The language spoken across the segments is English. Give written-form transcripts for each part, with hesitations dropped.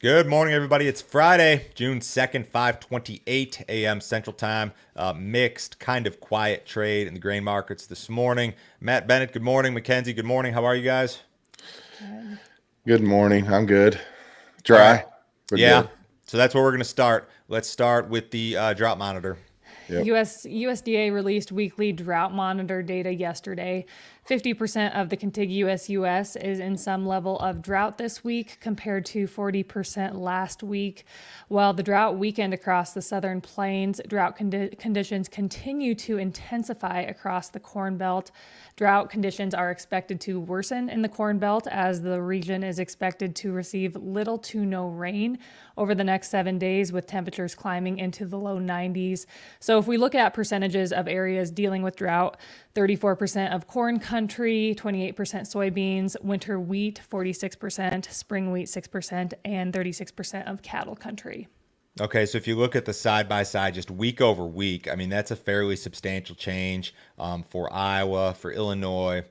Good morning, everybody. It's Friday, June 2nd, 5:28 a.m. Central Time. Mixed, kind of quiet trade in the grain markets this morning. Matt Bennett, good morning. Mackenzie, good morning. How are you guys? Good. Good morning. I'm good. All right. Dry, but Yeah. good. So that's where we're going to start. Let's start with the drought monitor. Yep. USDA released weekly drought monitor data yesterday. 50% of the contiguous U.S. is in some level of drought this week compared to 40% last week. While the drought weakened across the southern plains, drought conditions continue to intensify across the Corn Belt. Drought conditions are expected to worsen in the Corn Belt as the region is expected to receive little to no rain over the next 7 days, with temperatures climbing into the low 90s. So if we look at percentages of areas dealing with drought, 34% of corn country, 28% soybeans, winter wheat 46%, spring wheat 6%, and 36% of cattle country. Okay, so if you look at the side by side, just week over week, I mean, that's a fairly substantial change for Iowa, for Illinois,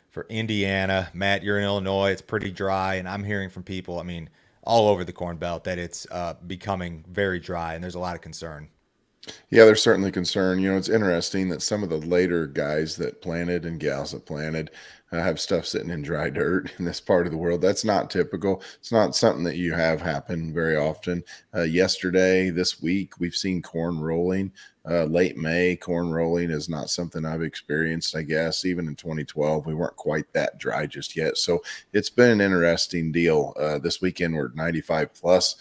for Indiana. Matt, you're in Illinois. It's pretty dry, and I'm hearing from people, I mean, all over the Corn Belt that it's becoming very dry, and there's a lot of concern. Yeah, there's certainly concern. It's interesting that some of the later guys that planted and gals that planted have stuff sitting in dry dirt in this part of the world. That's not typical. It's not something that you have happen very often. Yesterday, this week, we've seen corn rolling. Late May, corn rolling is not something I've experienced, I guess. Even in 2012, we weren't quite that dry just yet. So it's been an interesting deal. This weekend, we're 95 plus.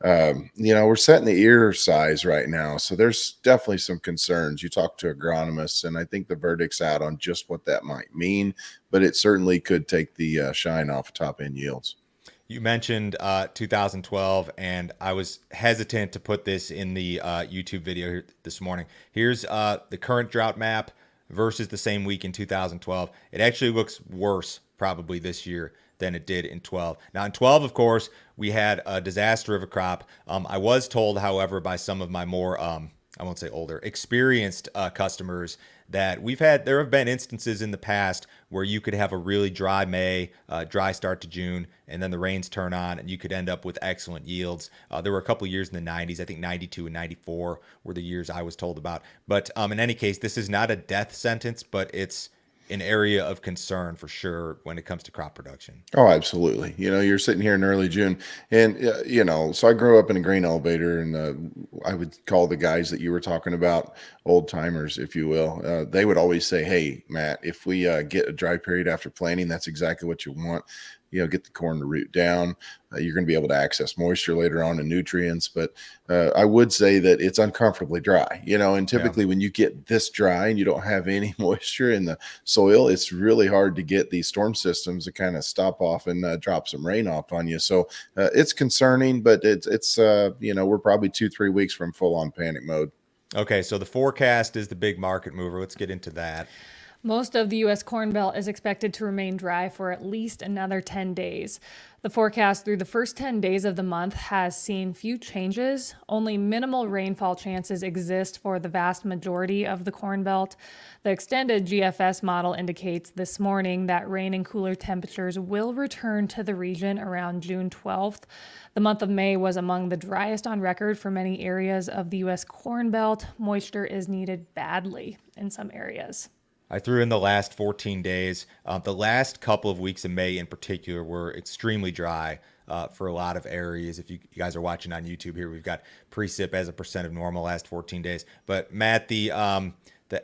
We're setting the ear size right now. So there's definitely some concerns. You talk to agronomists, and I think the verdict's out on just what that might mean, but it certainly could take the shine off top end yields. You mentioned 2012, and I was hesitant to put this in the YouTube video here this morning. Here's the current drought map versus the same week in 2012. It actually looks worse probably this year than it did in 12. Now, in 12, of course, we had a disaster of a crop. I was told, however, by some of my more, I won't say older, experienced customers that there have been instances in the past where you could have a really dry May, dry start to June, and then the rains turn on and you could end up with excellent yields. There were a couple of years in the 90s, I think 92 and 94 were the years I was told about. But in any case, this is not a death sentence, but it's an area of concern for sure when it comes to crop production. Oh, absolutely. You're sitting here in early June, and so I grew up in a grain elevator, and I would call the guys that you were talking about old timers, if you will. They would always say, "Hey, Matt, if we get a dry period after planting, that's exactly what you want. Get the corn to root down. You're going to be able to access moisture later on and nutrients." But I would say that it's uncomfortably dry, and typically when you get this dry and you don't have any moisture in the soil, it's really hard to get these storm systems to kind of stop off and drop some rain off on you. So it's concerning, but it's we're probably 2-3 weeks from full on panic mode. Okay, so the forecast is the big market mover. Let's get into that. Most of the U.S. Corn Belt is expected to remain dry for at least another 10 days. The forecast through the first 10 days of the month has seen few changes. Only minimal rainfall chances exist for the vast majority of the Corn Belt. The extended GFS model indicates this morning that rain and cooler temperatures will return to the region around June 12th. The month of May was among the driest on record for many areas of the U.S. Corn Belt. Moisture is needed badly in some areas. I threw in the last 14 days. The last couple of weeks in May in particular were extremely dry for a lot of areas. If you guys are watching on YouTube here, we've got precip as a percent of normal last 14 days. But Matt, the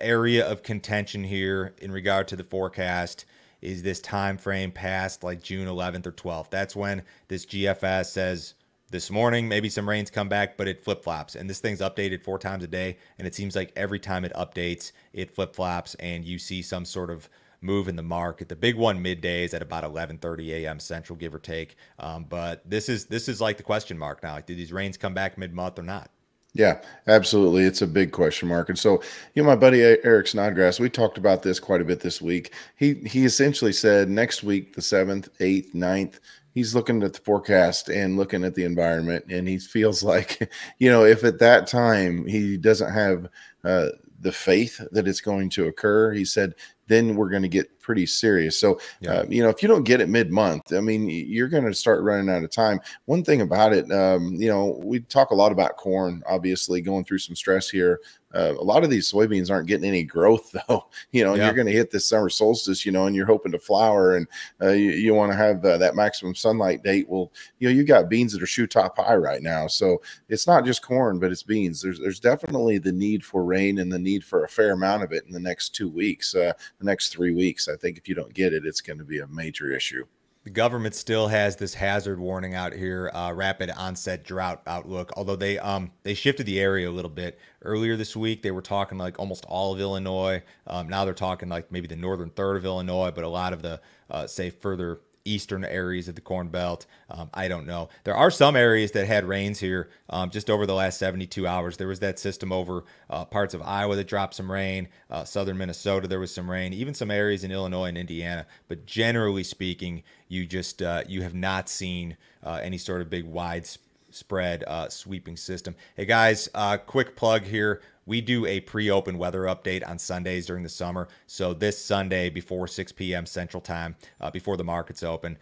area of contention here in regard to the forecast is this time frame past like June 11th or 12th. That's when this GFS says this morning, maybe some rains come back, but it flip-flops. And this thing's updated 4 times a day, and it seems like every time it updates, it flip-flops, and you see some sort of move in the market. The big one midday is at about 11:30 a.m. Central, give or take. But this is like the question mark now. Like, do these rains come back mid-month or not? Yeah, absolutely. It's a big question mark. And so, my buddy Eric Snodgrass, we talked about this quite a bit this week. He essentially said next week, the 7th, 8th, 9th, he's looking at the forecast and looking at the environment, and he feels like, if at that time he doesn't have the faith that it's going to occur, he said, then we're going to get pretty serious. So, Yeah. you know, if you don't get it mid-month, I mean, you're going to start running out of time. One thing about it, you know, we talk a lot about corn, obviously going through some stress here. A lot of these soybeans aren't getting any growth though, you know, and you're going to hit this summer solstice, you know, and you're hoping to flower, and you want to have that maximum sunlight date. Well, you know, you got beans that are shoe top high right now. So it's not just corn, but it's beans. There's definitely the need for rain and the need for a fair amount of it in the next 2 weeks, the next 3 weeks. I think if you don't get it, it's going to be a major issue. The government still has this hazard warning out here, rapid onset drought outlook. Although they shifted the area a little bit. Earlier this week, they were talking like almost all of Illinois. Now they're talking like maybe the northern third of Illinois, but a lot of the say further eastern areas of the Corn Belt. I don't know. There are some areas that had rains here just over the last 72 hours. There was that system over parts of Iowa that dropped some rain. Southern Minnesota, there was some rain. Even some areas in Illinois and Indiana. But generally speaking, you just you have not seen any sort of big widespread sweeping system. Hey guys, quick plug here. We do a pre-open weather update on Sundays during the summer. So this Sunday before 6 p.m. Central Time, before the markets open,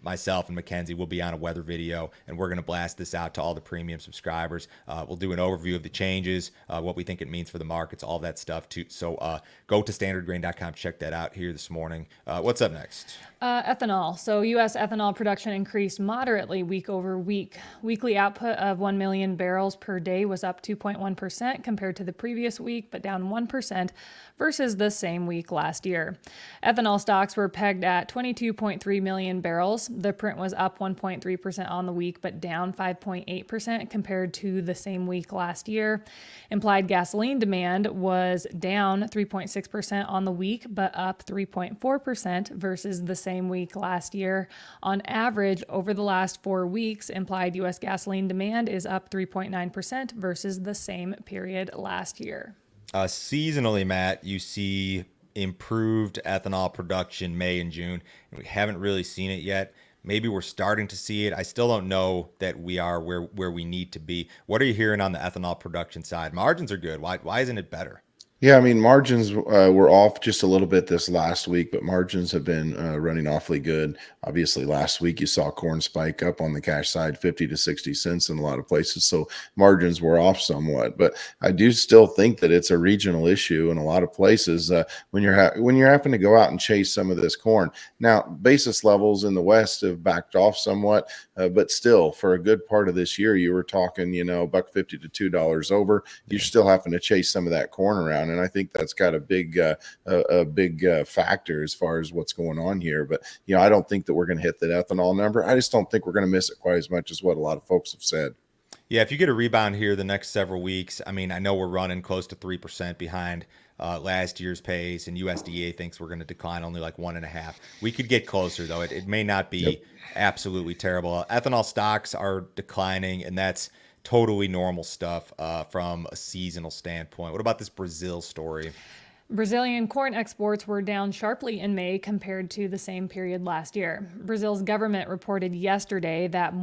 myself and Mackenzie will be on a weather video, and we're going to blast this out to all the premium subscribers. We'll do an overview of the changes, what we think it means for the markets, all that stuff too. So go to standardgrain.com, check that out here this morning. What's up next? Ethanol. So U.S. ethanol production increased moderately week over week. Weekly output of 1 million barrels per day was up 2.1% compared to the previous week, but down 1% versus the same week last year. Ethanol stocks were pegged at 22.3 million barrels. The print was up 1.3% on the week, but down 5.8% compared to the same week last year. Implied gasoline demand was down 3.6% on the week, but up 3.4% versus the same week last year. On average, over the last 4 weeks, implied U.S. gasoline demand is up 3.9% versus the same period last year. Seasonally, Matt, you see improved ethanol production May and June, and we haven't really seen it yet. Maybe we're starting to see it. I still don't know that we are where we need to be. What are you hearing on the ethanol production side? Margins are good. Why isn't it better? Yeah, I mean, margins were off just a little bit this last week, but margins have been running awfully good. Obviously, last week you saw corn spike up on the cash side 50 to 60 cents in a lot of places, so margins were off somewhat. But I do still think that it's a regional issue in a lot of places when you're having to go out and chase some of this corn. Now, basis levels in the West have backed off somewhat, but still, for a good part of this year, you were talking, you know, $1.50 to $2 over. You're still having to chase some of that corn around. And I think that's got a big factor as far as what's going on here. But, you know, I don't think that we're going to hit that ethanol number. I just don't think we're going to miss it quite as much as what a lot of folks have said. Yeah, if you get a rebound here the next several weeks, I mean, I know we're running close to 3% behind last year's pace, and USDA thinks we're going to decline only like 1.5. We could get closer, though. It may not be absolutely terrible. Ethanol stocks are declining, and that's totally normal stuff from a seasonal standpoint. What about this Brazil story? Brazilian corn exports were down sharply in May compared to the same period last year. Brazil's government reported yesterday that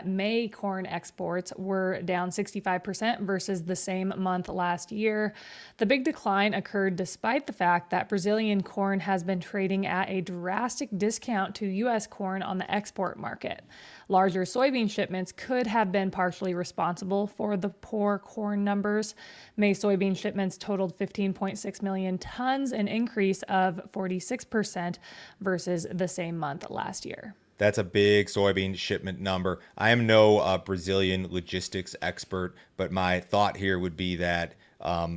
May corn exports were down 65% versus the same month last year. The big decline occurred despite the fact that Brazilian corn has been trading at a drastic discount to U.S. corn on the export market. Larger soybean shipments could have been partially responsible for the poor corn numbers. May soybean shipments totaled 15.6 million tons, an increase of 46% versus the same month last year. That's a big soybean shipment number. I am no Brazilian logistics expert, but my thought here would be that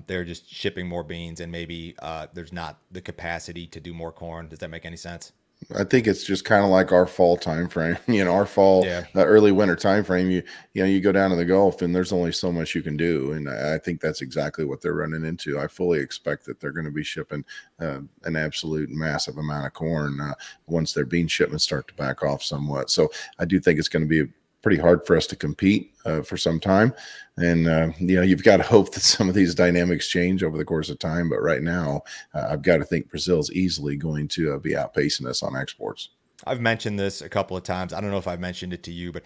they're just shipping more beans and maybe there's not the capacity to do more corn. Does that make any sense? I think it's just kind of like our fall time frame, you know, our fall, early winter time frame. You know, you go down to the Gulf and there's only so much you can do, and I think that's exactly what they're running into. I fully expect that they're going to be shipping an absolute massive amount of corn once their bean shipments start to back off somewhat. So I do think it's going to be pretty hard for us to compete for some time. And, you know, you've got to hope that some of these dynamics change over the course of time. But right now, I've got to think Brazil's easily going to be outpacing us on exports. I've mentioned this a couple of times. I don't know if I've mentioned it to you, but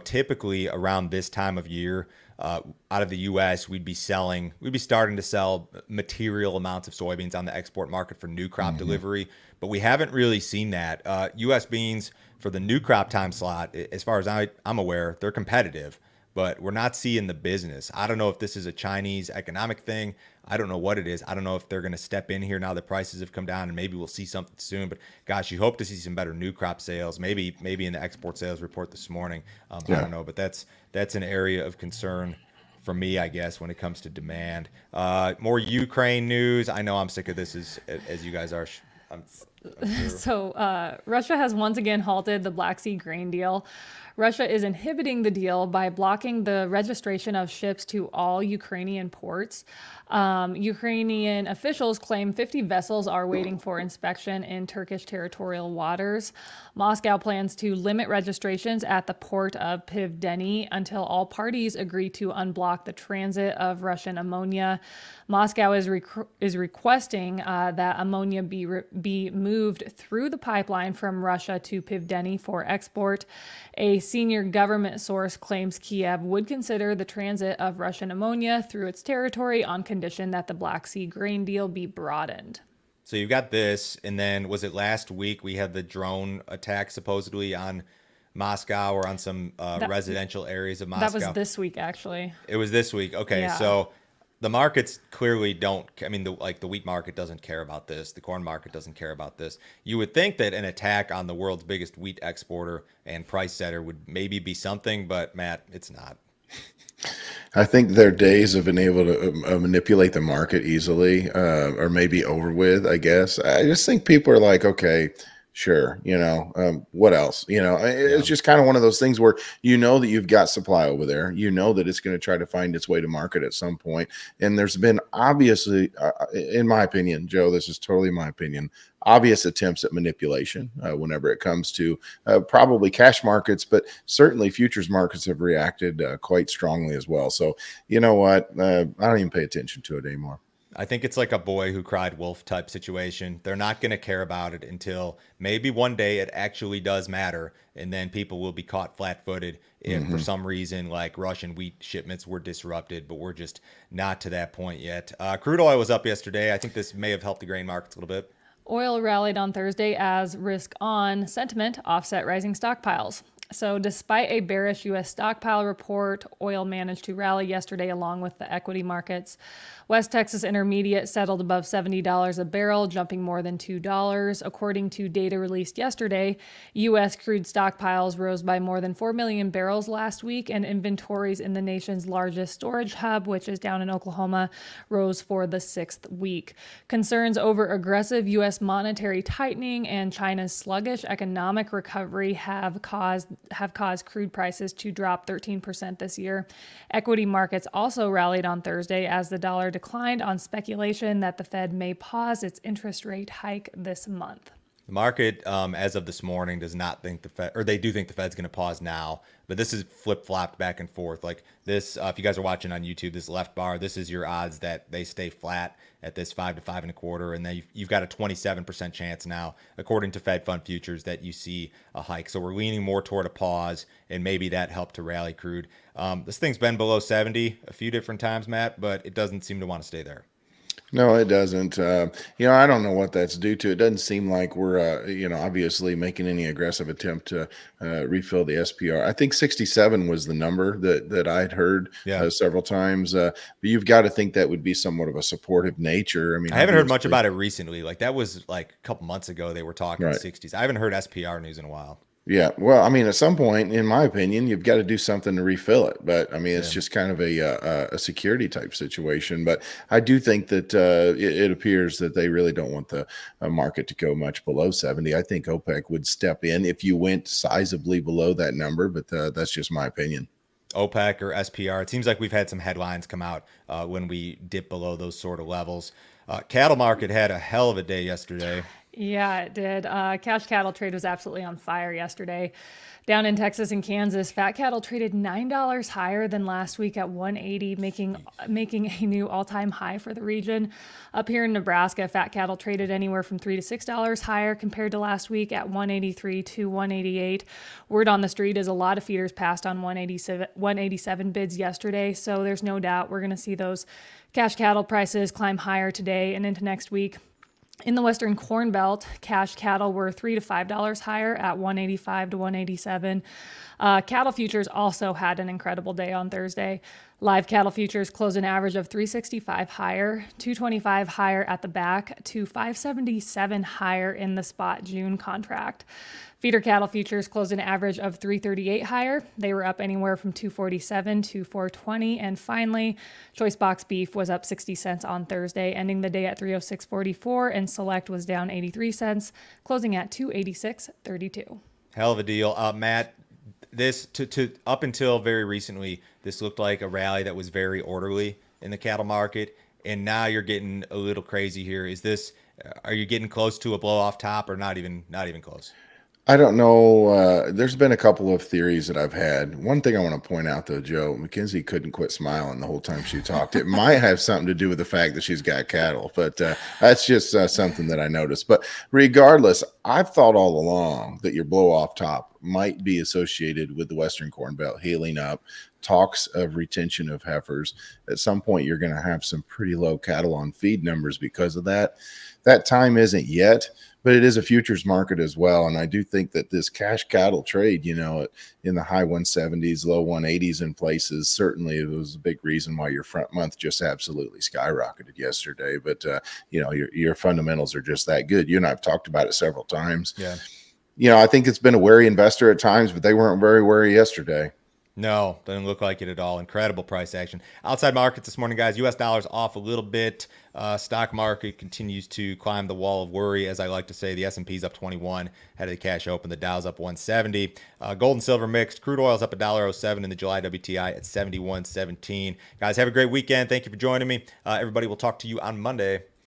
typically around this time of year, out of the U.S., we'd be starting to sell material amounts of soybeans on the export market for new crop delivery. But we haven't really seen that. U.S. beans for the new crop time slot, as far as I'm aware, they're competitive, but we're not seeing the business. I don't know if this is a Chinese economic thing. I don't know what it is. I don't know if they're going to step in here now that prices have come down, and maybe we'll see something soon. But gosh, you hope to see some better new crop sales. Maybe in the export sales report this morning. I don't know, but that's an area of concern for me, I guess, when it comes to demand. More Ukraine news. I know I'm sick of this as you guys are. I'm sure. So Russia has once again halted the Black Sea grain deal. Russia is inhibiting the deal by blocking the registration of ships to all Ukrainian ports. Ukrainian officials claim 50 vessels are waiting for inspection in Turkish territorial waters. Moscow plans to limit registrations at the port of Pivdeni until all parties agree to unblock the transit of Russian ammonia. Moscow is requesting that ammonia be moved through the pipeline from Russia to Pivdeni for export. A senior government source claims Kiev would consider the transit of Russian ammonia through its territory on condition that the Black Sea grain deal be broadened. So you've got this, and then was it last week we had the drone attack supposedly on Moscow or on some residential areas of Moscow? That was this week, actually. It was this week. Okay, Yeah. So the markets clearly don't. I mean, the wheat market doesn't care about this. The corn market doesn't care about this. You would think that an attack on the world's biggest wheat exporter and price setter would maybe be something, but Matt, it's not. I think their days of being able to manipulate the market easily are maybe over with, I guess. I just think people are like, okay, sure, what else? It's just kind of one of those things where that you've got supply over there. That it's going to try to find its way to market at some point. And there's been obviously, in my opinion, Joe, this is totally my opinion, obvious attempts at manipulation whenever it comes to probably cash markets, but certainly futures markets have reacted quite strongly as well. So you know what? I don't even pay attention to it anymore. I think it's like a boy who cried wolf type situation. They're not going to care about it until maybe one day it actually does matter. And then people will be caught flat footed if for some reason like Russian wheat shipments were disrupted, but we're just not to that point yet. Crude oil was up yesterday. I think this may have helped the grain markets a little bit. Oil rallied on Thursday as risk-on sentiment offset rising stockpiles. So despite a bearish U.S. stockpile report, oil managed to rally yesterday along with the equity markets. West Texas Intermediate settled above $70 a barrel, jumping more than $2. According to data released yesterday, U.S. crude stockpiles rose by more than 4 million barrels last week, and inventories in the nation's largest storage hub, which is down in Oklahoma, rose for the 6th week. Concerns over aggressive U.S. monetary tightening and China's sluggish economic recovery have caused crude prices to drop 13% this year. Equity markets also rallied on Thursday as the dollar declined on speculation that the Fed may pause its interest rate hike this month. The market, as of this morning, does not think the Fed, or they do think the Fed's going to pause now, but this is flip-flopped back and forth. Like this, if you guys are watching on YouTube, this left bar, this is your odds that they stay flat at this 5 to 5.25, and then you've got a 27% chance now, according to Fed Fund futures, that you see a hike. So we're leaning more toward a pause, and maybe that helped to rally crude. This thing's been below 70 a few different times, Matt, but it doesn't seem to want to stay there. No, it doesn't. I don't know what that's due to. It doesn't seem like we're, obviously making any aggressive attempt to refill the SPR. I think 67 was the number that I'd heard several times. But you've got to think that would be somewhat of a supportive nature. I mean, I haven't heard much about it recently. Like that was like a couple months ago. They were talking right. 60s. I haven't heard SPR news in a while. Yeah, well, I mean, at some point, in my opinion, you've got to do something to refill it. But I mean, it's just kind of a security type situation. But I do think that it appears that they really don't want the market to go much below 70. I think OPEC would step in if you went sizably below that number. But that's just my opinion. OPEC or SPR. It seems like we've had some headlines come out when we dip below those sort of levels. Cattle market had a hell of a day yesterday. Yeah, it did. Cash cattle trade was absolutely on fire yesterday. Down in Texas and Kansas, fat cattle traded $9 higher than last week at 180, making a new all-time high for the region. Up here in Nebraska, fat cattle traded anywhere from $3 to $6 higher compared to last week at 183 to 188. Word on the street is a lot of feeders passed on 187 bids yesterday, so there's no doubt we're going to see those cash cattle prices climb higher today and into next week. In the Western Corn Belt, cash cattle were $3 to $5 higher at 185 to 187. Cattle futures also had an incredible day on Thursday. Live cattle futures closed an average of 365 higher, 225 higher at the back, to 577 higher in the spot June contract. Feeder cattle futures closed an average of 338 higher. They were up anywhere from 247 to 420. And finally, choice box beef was up 60 cents on Thursday, ending the day at 306.44, and select was down 83 cents, closing at 286.32. Hell of a deal. Matt, this to up until very recently, this looked like a rally that was very orderly in the cattle market, and now you're getting a little crazy here. Are you getting close to a blow off top, or not even close? I don't know. There's been a couple of theories that I've had. One thing I want to point out, though, Joe, Mackenzie couldn't quit smiling the whole time she talked. It might have something to do with the fact that she's got cattle, but that's just something that I noticed. But regardless, I've thought all along that your blow off top might be associated with the Western Corn Belt healing up, talks of retention of heifers. At some point, you're going to have some pretty low cattle on feed numbers because of that. That time isn't yet, but it is a futures market as well. And I do think that this cash cattle trade, in the high 170s, low 180s in places, certainly it was a big reason why your front month just absolutely skyrocketed yesterday. But, your fundamentals are just that good. You and I have talked about it several times. Yeah. I think it's been a wary investor at times, but they weren't very wary yesterday. No, doesn't look like it at all. Incredible price action. Outside markets this morning, guys. U.S. dollars off a little bit. Stock market continues to climb the wall of worry, as I like to say. The S&P's up 21, head of the cash open. The Dow's up 170. Gold and silver mixed. Crude oil's up $1.07 in the July WTI at 71.17. Guys, have a great weekend. Thank you for joining me. Everybody, we'll talk to you on Monday.